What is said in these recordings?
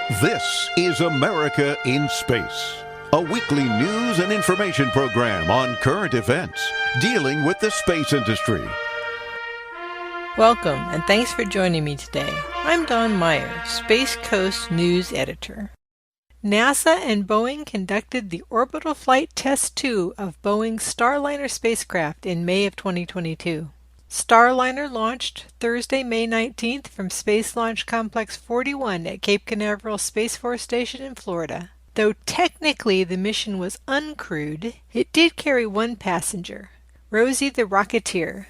This is America in Space, a weekly news and information program on current events dealing with the space industry. Welcome, and thanks for joining me today. I'm Dawn Meyer, Space Coast News Editor. NASA and Boeing conducted the Orbital Flight Test 2 of Boeing's Starliner spacecraft in May of 2022. Starliner launched Thursday, May 19th from Space Launch Complex 41 at Cape Canaveral Space Force Station in Florida. Though technically the mission was uncrewed, it did carry one passenger, Rosie the Rocketeer,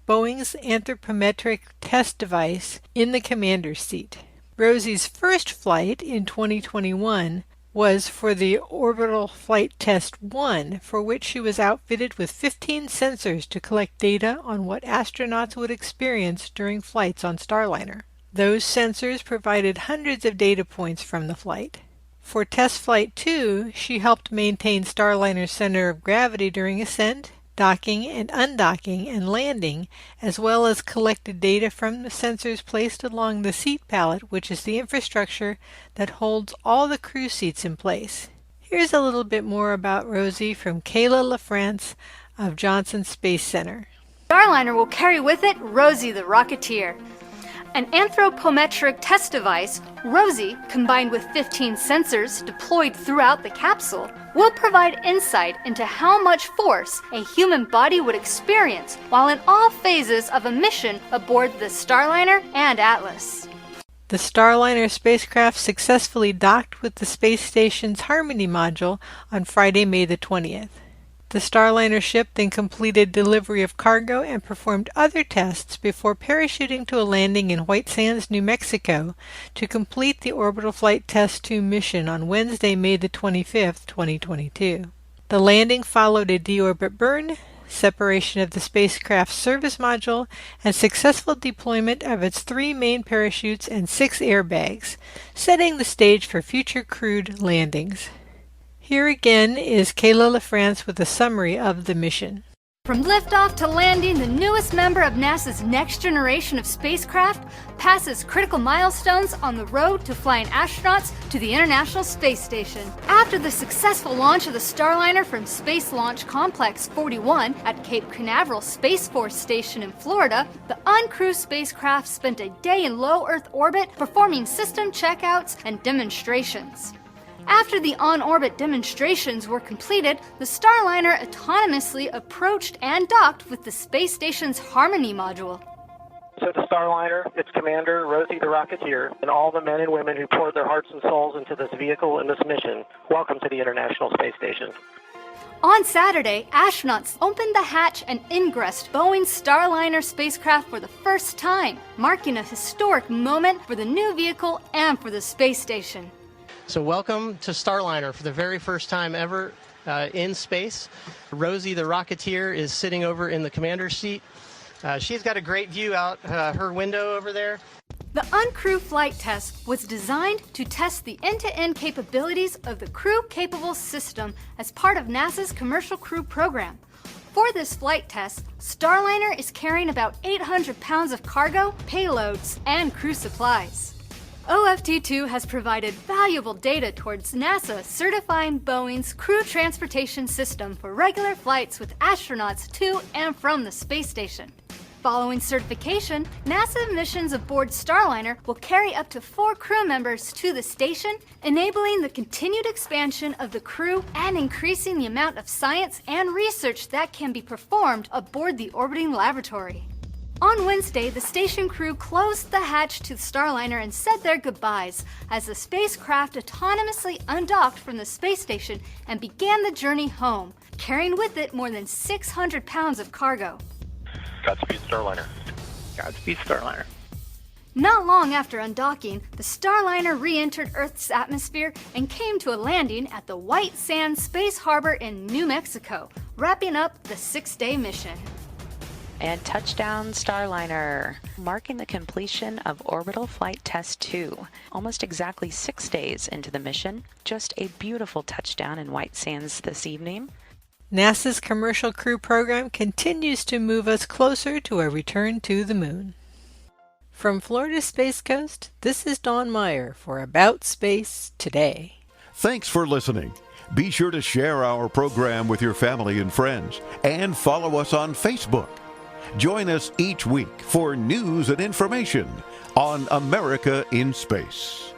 Boeing's anthropometric test device, in the commander's seat. Rosie's first flight in 2021 was for the Orbital Flight Test 1, for which she was outfitted with 15 sensors to collect data on what astronauts would experience during flights on Starliner. Those sensors provided hundreds of data points from the flight. For Test Flight 2, she helped maintain Starliner's center of gravity during ascent, docking and undocking and landing, as well as collected data from the sensors placed along the seat pallet, which is the infrastructure that holds all the crew seats in place. Here's a little bit more about Rosie from Kayla LaFrance of Johnson Space Center. Starliner will carry with it Rosie the Rocketeer. An anthropometric test device, Rosie, combined with 15 sensors deployed throughout the capsule, will provide insight into how much force a human body would experience while in all phases of a mission aboard the Starliner and Atlas. The Starliner spacecraft successfully docked with the space station's Harmony module on Friday, May the 20th. The Starliner ship then completed delivery of cargo and performed other tests before parachuting to a landing in White Sands, New Mexico to complete the Orbital Flight Test 2 mission on Wednesday, May the 25th, 2022. The landing followed a deorbit burn, separation of the spacecraft's service module, and successful deployment of its 3 main parachutes and 6 airbags, setting the stage for future crewed landings. Here again is Kayla LaFrance with a summary of the mission. From liftoff to landing, the newest member of NASA's next generation of spacecraft passes critical milestones on the road to flying astronauts to the International Space Station. After the successful launch of the Starliner from Space Launch Complex 41 at Cape Canaveral Space Force Station in Florida, the uncrewed spacecraft spent a day in low Earth orbit performing system checkouts and demonstrations. After the on-orbit demonstrations were completed, the Starliner autonomously approached and docked with the space station's Harmony module. So the Starliner, its commander, Rosie the Rocketeer, and all the men and women who poured their hearts and souls into this vehicle and this mission, welcome to the International Space Station. On Saturday, astronauts opened the hatch and ingressed Boeing's Starliner spacecraft for the first time, marking a historic moment for the new vehicle and for the space station. So welcome to Starliner for the very first time ever in space. Rosie the Rocketeer is sitting over in the commander's seat. She's got a great view out her window over there. The uncrewed flight test was designed to test the end-to-end capabilities of the crew-capable system as part of NASA's Commercial Crew Program. For this flight test, Starliner is carrying about 800 pounds of cargo, payloads, and crew supplies. OFT-2 has provided valuable data towards NASA certifying Boeing's crew transportation system for regular flights with astronauts to and from the space station. Following certification, NASA missions aboard Starliner will carry up to 4 crew members to the station, enabling the continued expansion of the crew and increasing the amount of science and research that can be performed aboard the orbiting laboratory. On Wednesday, the station crew closed the hatch to the Starliner and said their goodbyes as the spacecraft autonomously undocked from the space station and began the journey home, carrying with it more than 600 pounds of cargo. Godspeed, Starliner. Godspeed, Starliner. Not long after undocking, the Starliner re-entered Earth's atmosphere and came to a landing at the White Sands Space Harbor in New Mexico, wrapping up the 6-day mission. And touchdown Starliner, marking the completion of Orbital Flight Test 2. Almost exactly 6 days into the mission, just a beautiful touchdown in White Sands this evening. NASA's Commercial Crew Program continues to move us closer to a return to the moon. From Florida's Space Coast, this is Dawn Meyer for About Space Today. Thanks for listening. Be sure to share our program with your family and friends and follow us on Facebook. Join us each week for news and information on America in Space.